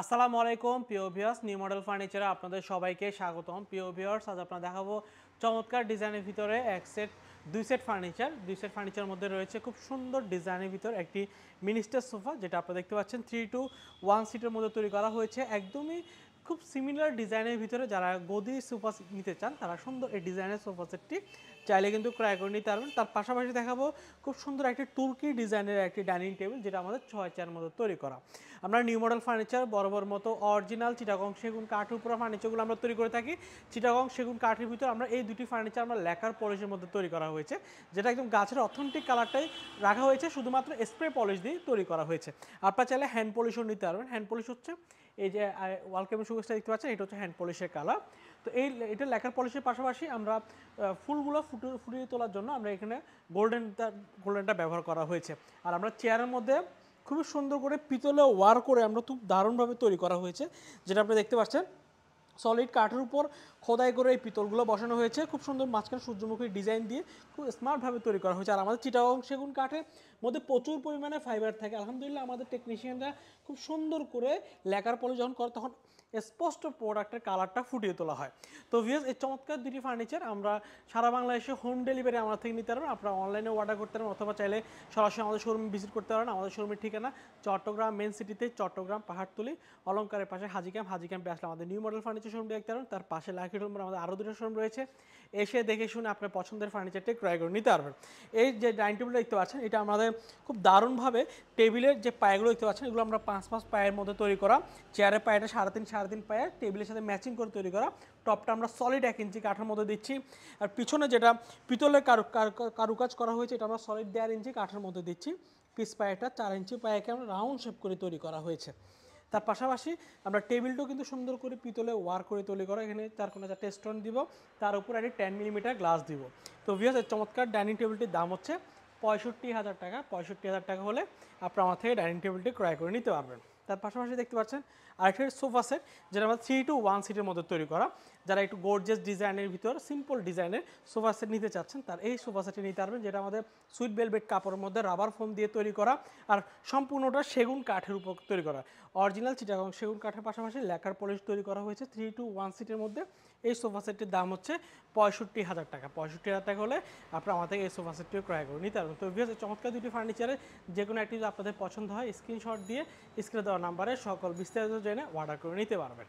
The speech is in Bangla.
আসসালামু আলাইকুম প্রিয় ভিউয়ার্স, নিউ মডেল ফার্নিচারে আপনাদের সবাইকে স্বাগতম। প্রিয় ভিউয়ার্স, আজ আপনারা দেখাবো চমৎকার ডিজাইনের ভিতরে দুই সেট ফার্নিচারের মধ্যে রয়েছে খুব সুন্দর ডিজাইনের ভিতর একটি মিনিস্টার সোফা, যেটা আপনারা দেখতে পাচ্ছেন 3 to 1 সিটের মধ্যে তৈরি করা হয়েছে। একদমই খুব সিমিলার ডিজাইনের ভিতরে যারা গদি সোফা নিতে চান তারা সুন্দর এই ডিজাইনের সোফা সেটটি চাইলে কিন্তু ক্রয় করে নিতে পারবেন। তার পাশাপাশি দেখাবো খুব সুন্দর একটি তুর্কি ডিজাইনের একটি ডাইনিং টেবিল, যেটা আমাদের 6 চেয়ার মধ্যে তৈরি করা। আমরা নিউ মডেল ফার্নিচার বরাবর মতো অরিজিনাল চিটাগং সেগুন কাঠের উপর ফার্নিচারগুলো আমরা তৈরি করে থাকি। চিটাগং সেগুন কাঠের ভিতর আমরা এই দুটি ফার্নিচার আমরা লেকার পলিশের মধ্যে তৈরি করা হয়েছে, যেটা একদম গাছের অথেন্টিক কালারটাই রাখা হয়েছে, শুধুমাত্র স্প্রে পলিশ দিয়ে তৈরি করা হয়েছে। আপনারা চাইলে হ্যান্ড পলিশও নিতে পারবেন। হ্যান্ড পলিশ হচ্ছে এই যে ওয়াল কেবিন শোকেসটা দেখতে পাচ্ছেন, এটা হচ্ছে হ্যান্ড পলিশের কালার। তো এটা লেকার পলিশের পাশাপাশি আমরা ফুলগুলো ফুটিয়ে তোলার জন্য আমরা এখানে গোল্ডেনটা ব্যবহার করা হয়েছে। আর আমরা চেয়ারের মধ্যে খুবই সুন্দর করে পিতলে ওয়ার করে আমরা খুব দারুণভাবে তৈরি করা হয়েছে, যেটা আপনি দেখতে পাচ্ছেন। সলিড কাঠের উপর খোদাই করে এই পিতলগুলো বসানো হয়েছে, খুব সুন্দর মাঝখানে সূর্যমুখী ডিজাইন দিয়ে খুব স্মার্টভাবে তৈরি করা হয়েছে। আর আমাদের চিটাগং সেগুন কাঠের মধ্যে প্রচুর পরিমাণে ফাইবার থাকে। আলহামদুলিল্লাহ আমাদের টেকনিশিয়ানরা খুব সুন্দর করে লেকার পলিশ যখন করে তখন স্পষ্ট প্রোডাক্টের কালারটা ফুটিয়ে তোলা হয়। তো ভিউয়ার্স, এই চমৎকার দুটি ফার্নিচার আমরা সারা বাংলাদেশে হোম ডেলিভারি আমাদের থেকে নিতে পারবেন। আপনারা অনলাইনে অর্ডার করতে পারেন অথবা চাইলে সরাসরি আমাদের শোরুমে ভিজিট করতে পারেন। আমাদের শোরুমের ঠিকানা চট্টগ্রাম মেন সিটিতে, চট্টগ্রাম পাহাড়তলি অলংকারের পাশে হাজি ক্যাম্পে আসলে আমাদের নিউ মডেল ফার্নিচার শোরুম দেখতে পারেন। তার পাশে লাকি রুমের আমাদের আরও দুটো শোরুম রয়েছে। এসে দেখে শুনে আপনার পছন্দের ফার্নিচারটি ক্রয় করে নিতে পারবেন। এই যে ডাইনিং টেবিলটা দেখতে পাচ্ছেন, এটা আমাদের খুব দারুণভাবে টেবিলের যে পায়াগুলো দেখতে পাচ্ছেন, এগুলো আমরা 5 পায়ের মধ্যে তৈরি করা। চেয়ারের পায়াটা 3.5 পায়ের, টেবিলের সাথে ম্যাচিং করে তৈরি করা। টপটা আমরা সলিড 1 ইঞ্চি কাঠের মধ্যে দিচ্ছি। আর পিছনে যেটা পিতলের কারুকাজ করা হয়েছে, এটা আমরা সলিড 1.5 ইঞ্চি কাঠের মধ্যে দিচ্ছি। পিস পায়াটা 4 ইঞ্চি পায়াকে আমরা রাউন্ড শেপ করে তৈরি করা হয়েছে। তার পাশাপাশি আমরা টেবিলটাও কিন্তু সুন্দর করে পিতলে ওয়ার করে তৈরি করা। এখানে 4 স্টোন দিব, তার উপর একটি 10 মিলিমিটার গ্লাস দিব। তো ভিউয়ার্স, এই চমৎকার ডাইনিং টেবিলটির দাম হচ্ছে 65,000 টাকা। 65,000 টাকা হলে আপনারা আমার থেকে ডাইনিং টেবিলটি ক্রয় করে নিতে পারবেন। তার পাশাপাশি দেখতে পাচ্ছেন আরেকটা সোফা সেট, যেটা আমরা 3 to 1 সিটের মধ্যে তৈরি করা। যারা একটু গর্জিয়াস ডিজাইনের ভিতর সিম্পল ডিজাইনের সোফা সেট নিতে চাচ্ছেন, তার এই সোফা সেটটি নিতে পারবেন, যেটা আমাদের সুইট ভেলভেট কাপড়ের মধ্যে রাবার ফোম দিয়ে তৈরি করা। আর সম্পূর্ণটা সেগুন কাঠের উপর তৈরি করা। অরিজিনাল চিটাগং সেগুন কাঠের পাশাপাশি লেকার পলিশ তৈরি করা হয়েছে। 3 to 1 সিটের মধ্যে এই সোফা সেটটির দাম হচ্ছে 65,000 টাকা। 65,000 টাকা হলে আপনারা আমাদের এই সোফা সেটটিও ক্রয় করে নিতে পারবেন। তো ভিউয়ার্স, চমৎকার দুটি ফার্নিচারে যে কোনো একটি যদি আপনাদের পছন্দ হয়, স্ক্রিনশট দিয়ে স্ক্রিনে দেওয়া নাম্বারে সকল বিস্তারিত জেনে অর্ডার করে নিতে পারবেন।